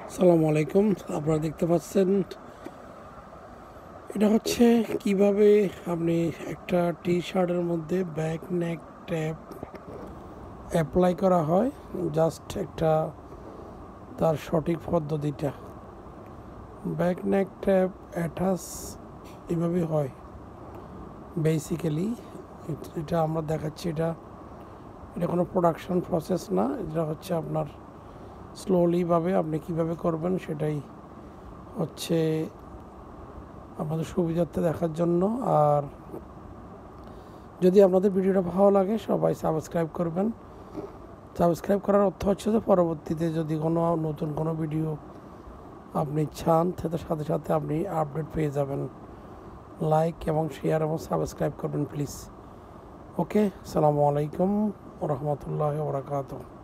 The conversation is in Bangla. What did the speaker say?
আসসালামু আলাইকুম। আপনারা দেখতে পাচ্ছেন এটা হচ্ছে কিভাবে আপনি একটা টি শার্টের মধ্যে ব্যাক নেক ট্যাপ অ্যাপ্লাই করা হয়। জাস্ট একটা তার সঠিক পদ্ধতিটা, ব্যাক নেক ট্যাপ অ্যাটাচ এভাবে হয় বেসিক্যালি। এটা আমরা দেখাচ্ছি, এটা এটা কোনো প্রোডাকশন প্রসেস না, এটা হচ্ছে আপনার স্লোলিভাবে আপনি কিভাবে করবেন সেটাই হচ্ছে আপনাদের সুবিধার্থে দেখার জন্য। আর যদি আপনাদের ভিডিওটা ভালো লাগে সবাই সাবস্ক্রাইব করবেন। সাবস্ক্রাইব করার অর্থ হচ্ছে যে পরবর্তীতে যদি কোনো নতুন কোনো ভিডিও আপনি চান তার সাথে সাথে আপনি আপডেট পেয়ে যাবেন। লাইক এবং শেয়ার এবং সাবস্ক্রাইব করবেন প্লিজ। ওকে, আসসালামু আলাইকুম ওয়া রাহমাতুল্লাহি ওয়া বারাকাতুহু।